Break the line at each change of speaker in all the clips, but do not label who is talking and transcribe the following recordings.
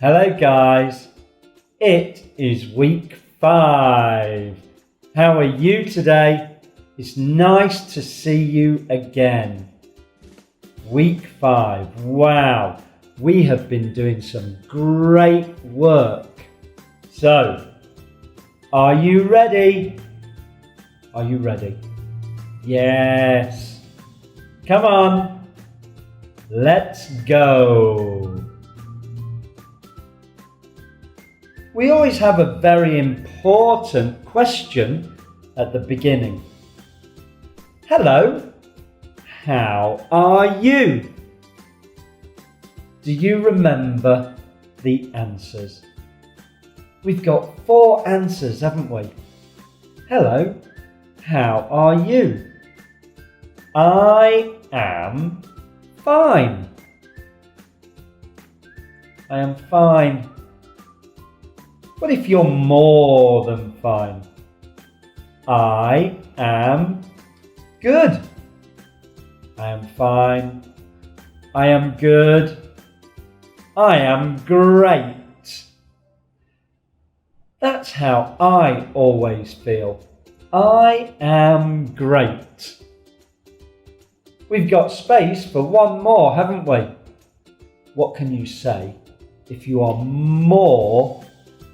Hello guys, it is week 5. How are you today? It's nice to see you again. Week 5, wow, we have been doing some great work. So, are you ready? Are you ready? Yes. Come on, let's go. We always have a very important question at the beginning. Hello, how are you? Do you remember the answers? We've got 4 answers, haven't we? Hello, how are you? I am fine. I am fine. What if you're more than fine? I am good. I am fine. I am good. I am great. That's how I always feel. I am great. We've got space for one more, haven't we? What can you say if you are more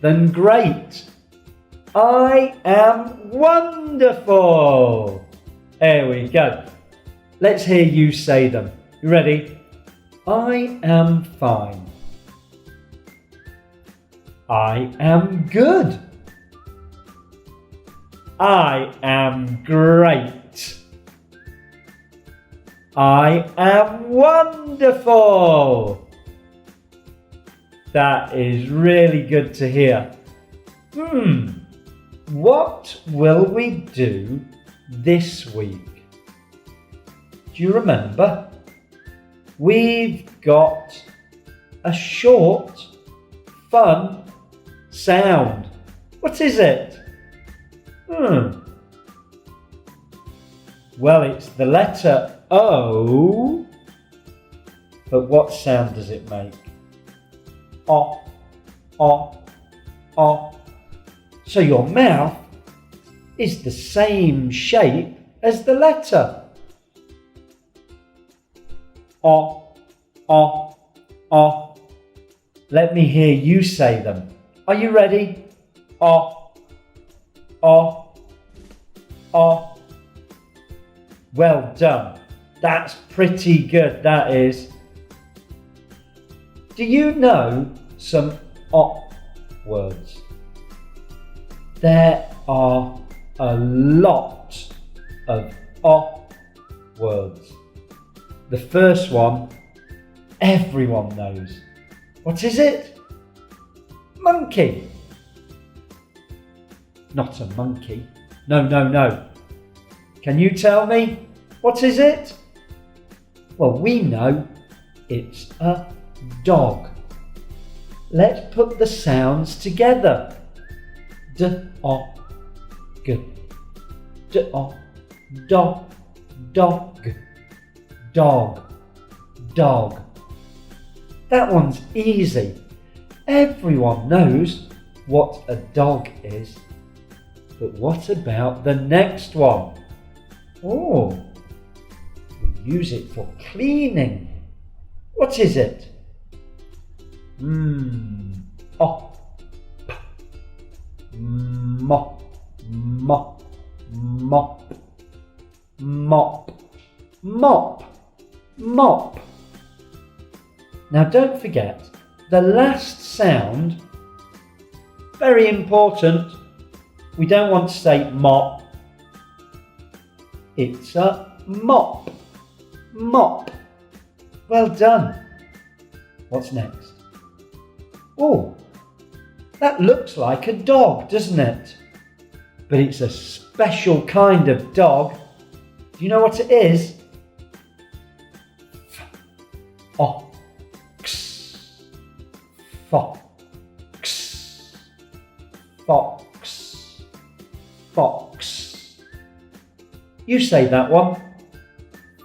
than great? I am wonderful. There we go. Let's hear you say them. You ready? I am fine. I am good. I am great. I am wonderful. That is really good to hear. What will we do this week? Do you remember? We've got a short, fun sound. What is it? Well, it's the letter O, but what sound does it make? O, O, O. So your mouth is the same shape as the letter. O, O, O. Let me hear you say them. Are you ready? O, O, O. Well done. That's pretty good, that is. Do you know some O words? There are a lot of O words. The first one, everyone knows. What is it? Monkey. Not a monkey. No. Can you tell me? What is it? Well, we know it's a dog. Let's put the sounds together. D-o-g. D-o. Dog. Dog. Dog. Dog. That one's easy. Everyone knows what a dog is. But what about the next one? Oh, we use it for cleaning. What is it? O, p, mop, mop, mop, mop, mop, mop. Now don't forget, the last sound, very important. We don't want to say mop. It's a mop. Mop. Well done. What's next? Oh, that looks like a dog, doesn't it? But it's a special kind of dog. Do you know what it is? Fox. Fox. Fox. Fox. You say that one.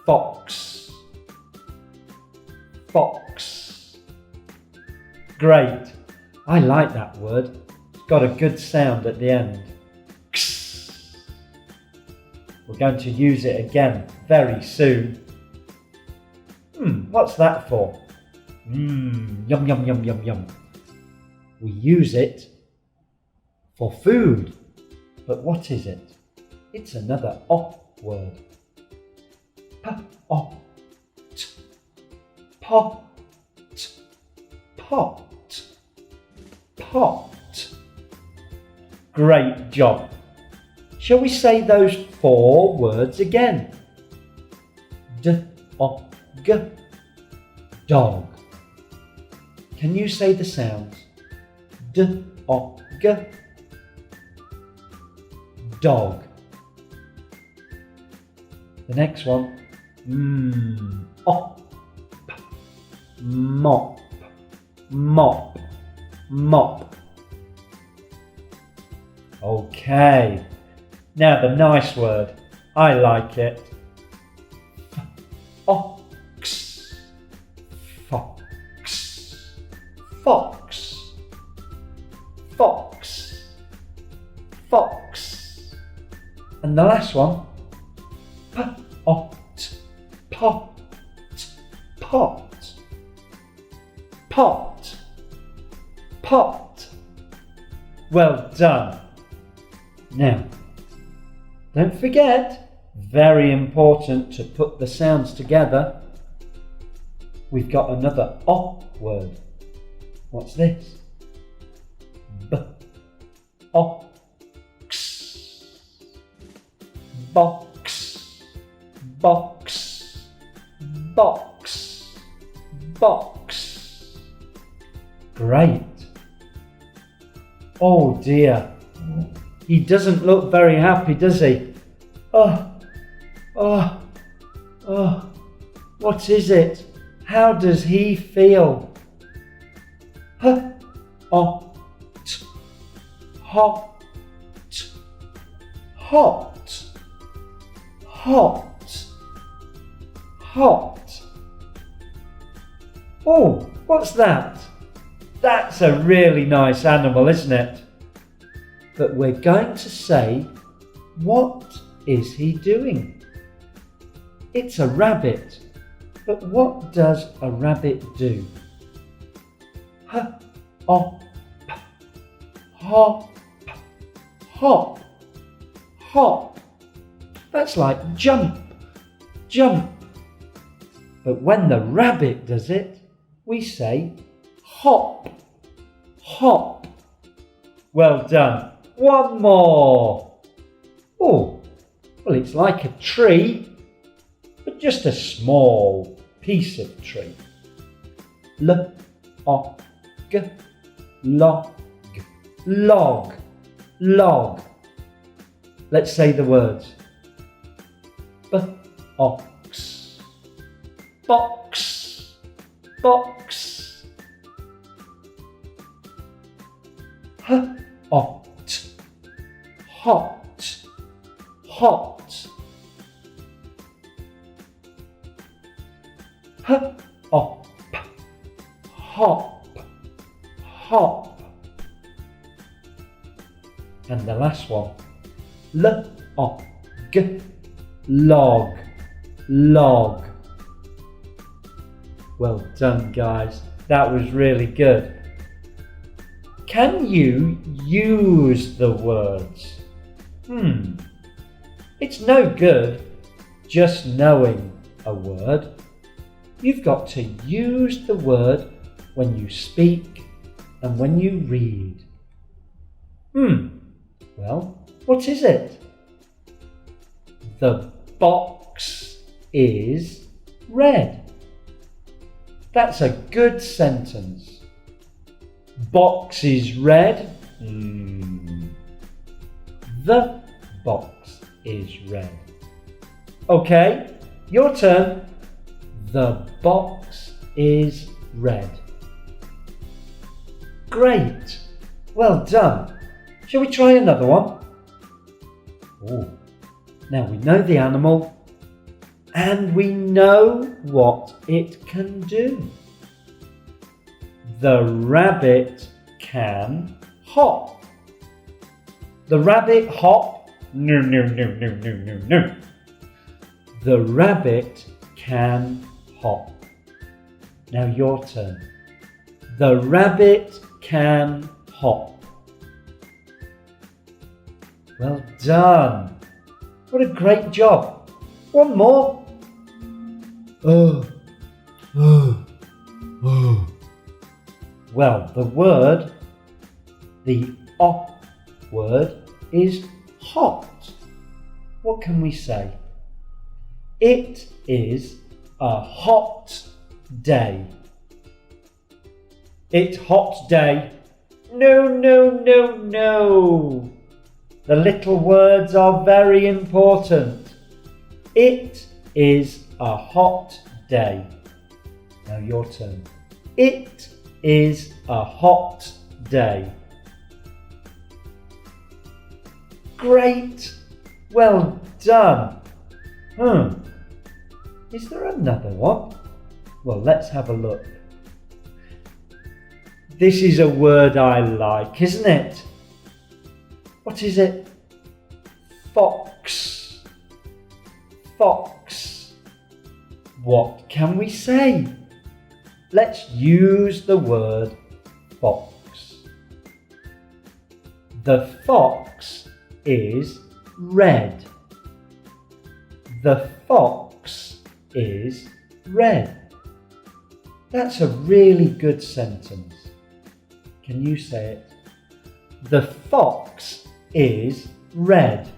Fox. Fox. Great. I like that word. It's got a good sound at the end. We're going to use it again very soon. What's that for? Yum, yum, yum, yum, yum. We use it for food. But what is it? It's another O word. P-O-T. Pot. Pot. Pot. Great job. Shall we say those 4 words again? D-O-G. Dog. Can you say the sounds? D-O-G. Dog. The next one. Op. Mop. Mop. Mop. Okay. Now the nice word. I like it. Ox. Fox. Fox. Fox. Fox. And the last one. Pot. Pot. Pot. Pot. Pot. Well done. Now, don't forget, very important to put the sounds together. We've got another O word. What's this? B-O-X. Box. Box. Box. Box. Great. Oh dear. He doesn't look very happy, does he? What is it? How does he feel? Hot. Hot. Hot. Hot. Hot. Oh, what's that? That's a really nice animal, isn't it? But we're going to say, what is he doing? It's a rabbit. But what does a rabbit do? Hop, hop, hop, hop. That's like jump, jump. But when the rabbit does it, we say hop, hop. Well done. One more. Oh, well, it's like a tree, but just a small piece of tree. Log, log, log, log. Let's say the words. Box, box, box. Hot, hot, hot. Hop, hop, hop. And the last one. Log, log, log. Well done, guys. That was really good. Can you use the words? It's no good just knowing a word. You've got to use the word when you speak and when you read. Well, what is it? The box is red. That's a good sentence. Box is red. The box is red. Okay, your turn. The box is red. Great. Well done. Shall we try another one? Oh, now we know the animal and we know what it can do. The rabbit can hop. The rabbit hop. No, no, no, no, no, no, no. The rabbit can hop. Now your turn. The rabbit can hop. Well done. What a great job. One more. Oh. Well, the op word is hot. What can we say? It is a hot day. It's hot day. No, no, no, no. The little words are very important. It is a hot day. Now your turn. It is a hot day. Great. Well done. Is there another one? Well, let's have a look. This is a word I like, isn't it? What is it? Fox. Fox. What can we say? Let's use the word fox. The fox is red. The fox is red. That's a really good sentence. Can you say it? The fox is red.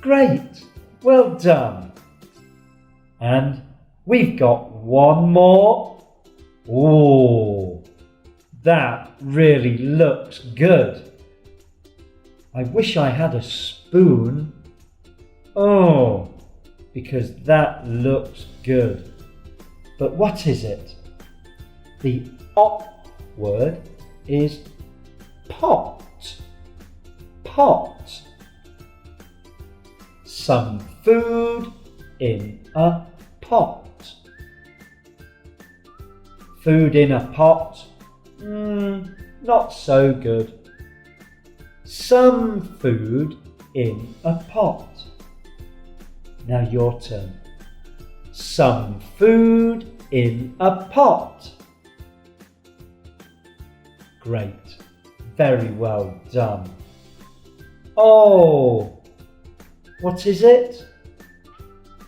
Great. Well done. And we've got one more. Oh, that really looks good. I wish I had a spoon. Oh, because that looks good. But what is it? The op word is pot. Pot. Some food in a pot. Food in a pot? Not so good. Some food in a pot. Now your turn. Some food in a pot. Great. Very well done. Oh, what is it?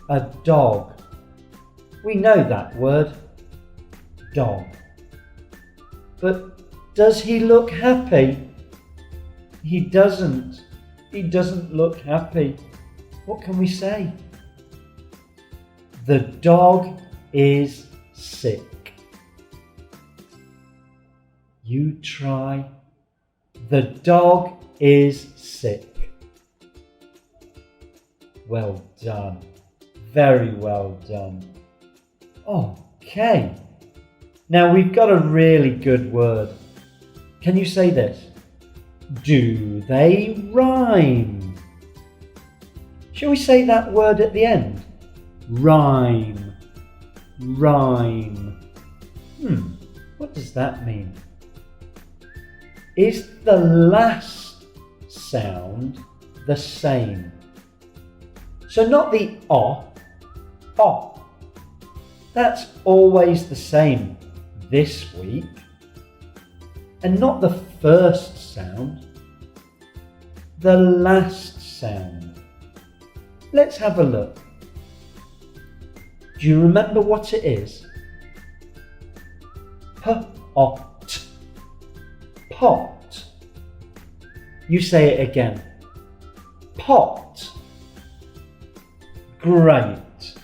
A dog. We know that word. Dog. But does he look happy? He doesn't. He doesn't look happy. What can we say? The dog is sick. You try. The dog is sick. Well done. Very well done. Okay. Now we've got a really good word. Can you say this? Do they rhyme? Shall we say that word at the end? Rhyme. Rhyme. What does that mean? Is the last sound the same? So not the o. That's always the same this week. And not the first sound, the last sound. Let's have a look. Do you remember what it is? Pot. Pot. You say it again. Pot. Great.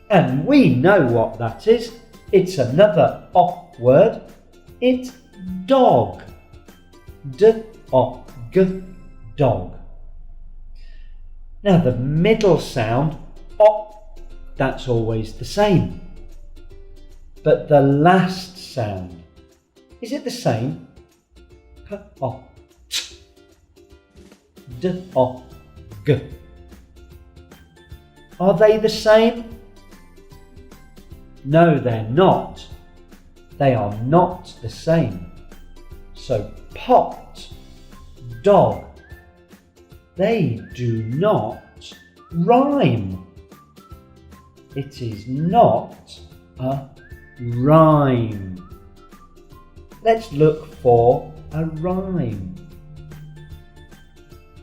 And we know what that is. It's another op word. It's dog. D-o-g, dog. Now the middle sound, op, that's always the same. But the last sound, is it the same? P-o, t, d-o-g. Are they the same? No, they're not. they are not the same. So pot, dog, they do not rhyme. It is not a rhyme. Let's look for a rhyme.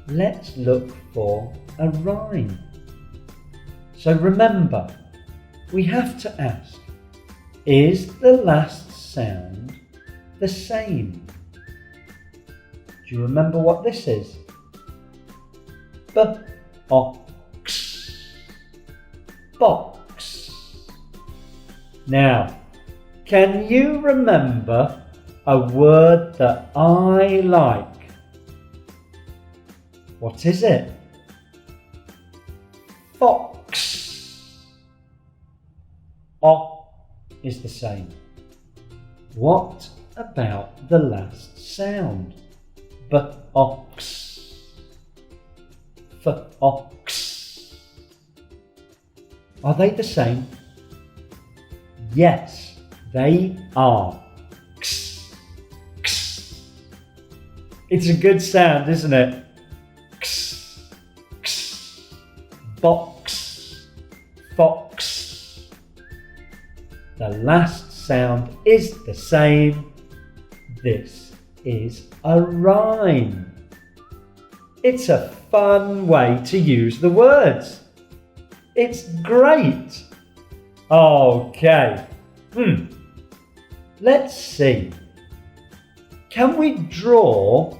Let's look for a rhyme. So remember, we have to ask, is the last sound the same? Do you remember what this is? B-ox. Box. Now, can you remember a word that I like? What is it? Fox. O is the same. What about the last sound? B-ox. F-ox. Are they the same? Yes, they are. X, x. It's a good sound, isn't it? X, x. Box, fox. The last sound is the same. This is a rhyme. It's a fun way to use the words. It's great. Okay. Let's see. Can we draw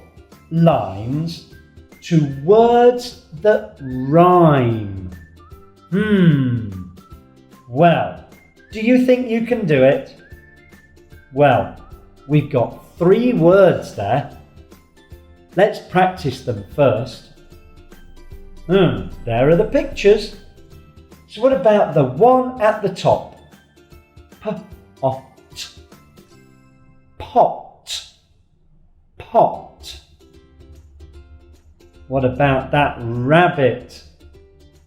lines to words that rhyme? Well, do you think you can do it? Well, we've got 3 words there. Let's practice them first. There are the pictures. So what about the one at the top? Pot. Pot. Pot. What about that rabbit?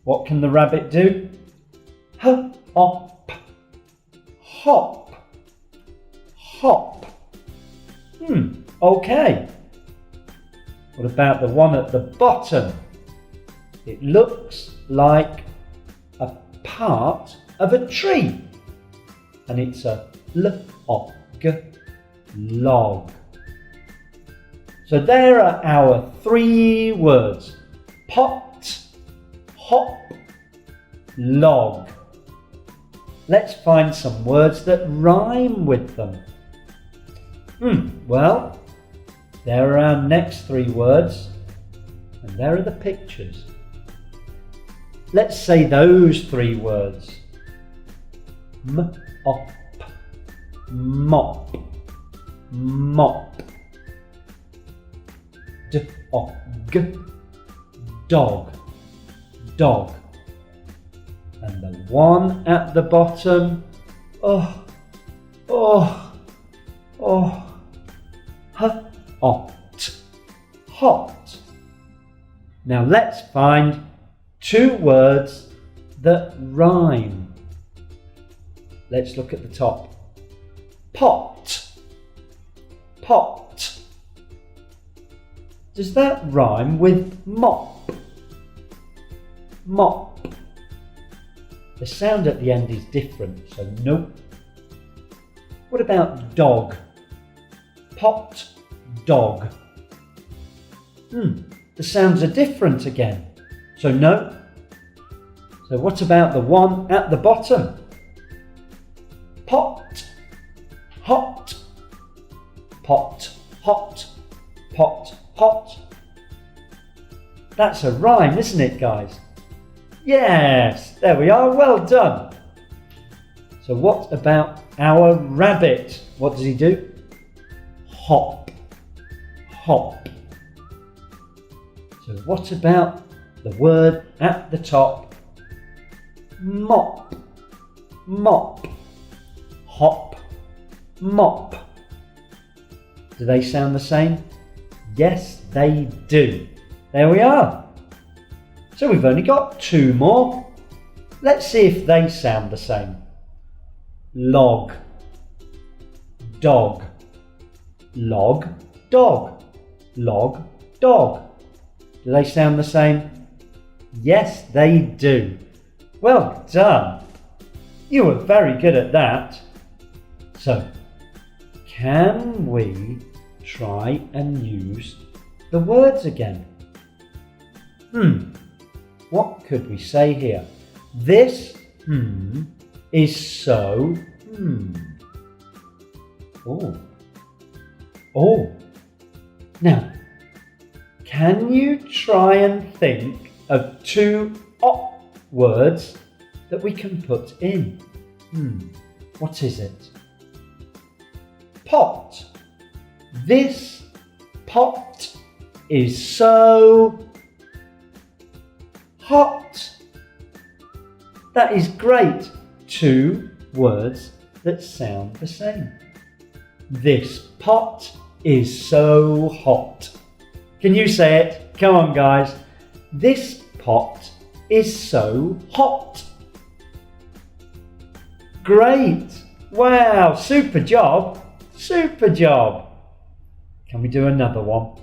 What can the rabbit do? Hop. Hop. Hop. Okay. What about the one at the bottom? It looks like a part of a tree. And it's a log. Log. So there are our 3 words. Pot, hop, log. Let's find some words that rhyme with them. Well, there are our next 3 words, and there are the pictures. Let's say those 3 words. Mop, mop, mop. Dog, dog, dog. And the one at the bottom, hot, hot. Now let's find 2 words that rhyme. Let's look at the top. Pot, pot. Does that rhyme with mop? Mop. The sound at the end is different, so nope. What about dog? Pot, dog. The sounds are different again, so no. So what about the one at the bottom? Pot, hot. Pot, hot. Pot, hot. That's a rhyme, isn't it, guys? Yes, there we are, well done. So what about our rabbit? What does he do? Hop, hop. So what about the word at the top? Mop, mop. Hop, mop. Do they sound the same? Yes, they do. There we are. So we've only got 2 more. Let's see if they sound the same. Log, dog. Log, dog. Log, dog. Do they sound the same? Yes, they do. Well done. You were very good at that. So, can we try and use the words again? What could we say here? This is so Oh. Now, can you try and think of two words that we can put in? What is it? Pot. This pot is so hot. That is great. Two words that sound the same. This pot is so hot. Can you say it? Come on, guys. This pot is so hot. Great. Wow, super job. Super job. Can we do another one?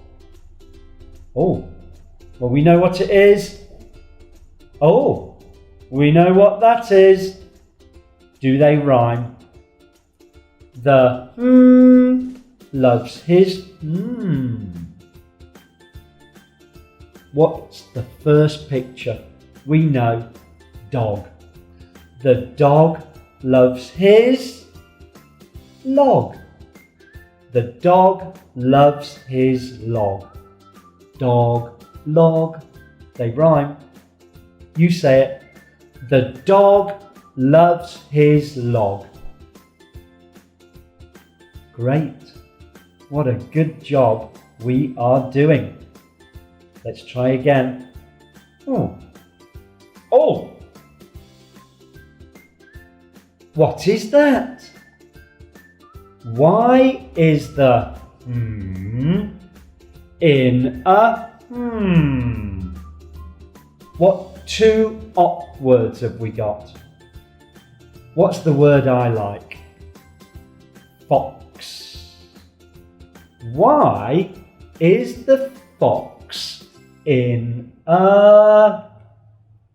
Oh, well, we know what it is. Oh, we know what that is. Do they rhyme? The loves his What's the first picture? We know dog. The dog loves his log. The dog loves his log. Dog, log. They rhyme. You say it. The dog loves his log. Great. What a good job we are doing. Let's try again. Oh! What is that? Why is the in a What two words have we got? What's the word I like? Fox. Why is the fox in a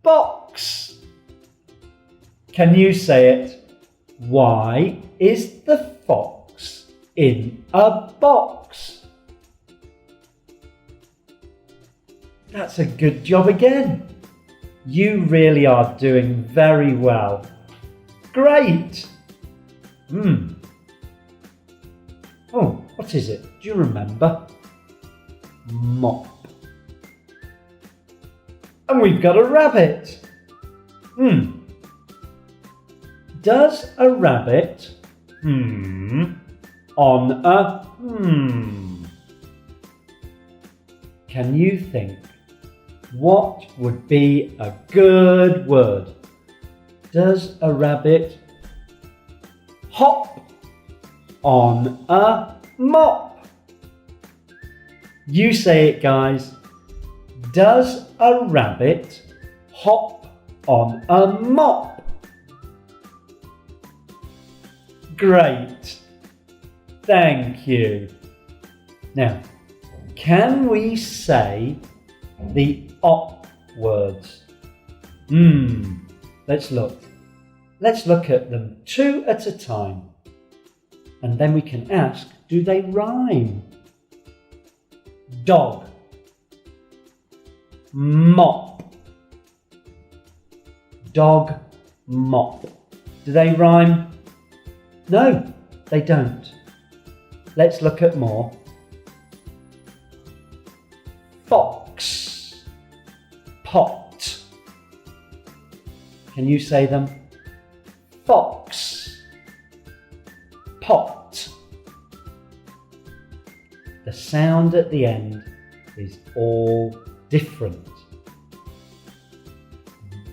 box? Can you say it? Why is the fox in a box? That's a good job again. You really are doing very well. Great! Oh, what is it? Do you remember? Mop. And we've got a rabbit. Does a rabbit on a Can you think what would be a good word? Does a rabbit hop on a mop? You say it, guys. Does a rabbit hop on a mop? Great. Thank you. Now, can we say the words? Let's look. Let's look at them two at a time. And then we can ask, do they rhyme? Dog. Mop. Dog, mop. Do they rhyme? No, they don't. Let's look at more. Fox. Pot. Can you say them? Fox. Pot. The sound at the end is all different.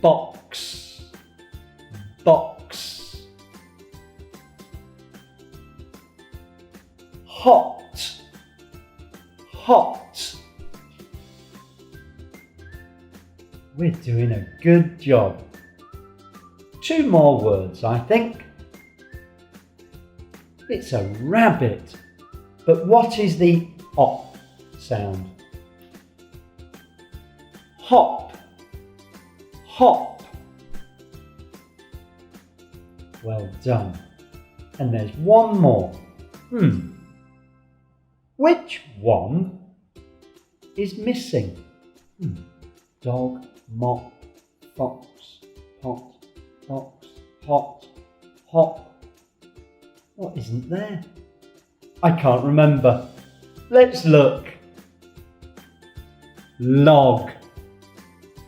Box. Box. Hot. Hot. We're doing a good job. Two more words, I think. It's a rabbit. But what is the op sound? Hop. Hop. Well done. And there's one more. Which one is missing? Dog, mop, fox, pot, fox, hot, hop. What isn't there? I can't remember. Let's look. Log.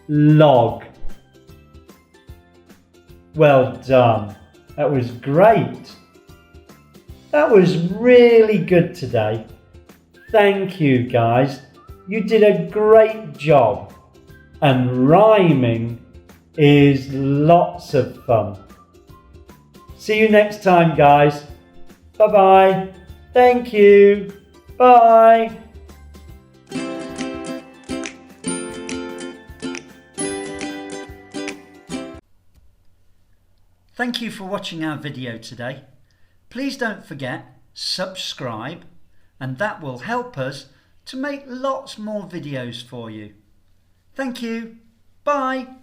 Log. Well done. That was great. That was really good today. Thank you, guys. You did a great job. And rhyming is lots of fun. See you next time, guys. Bye-bye. Thank you. Bye. Thank you for watching our video today. Please don't forget, subscribe, and that will help us to make lots more videos for you. Thank you. Bye.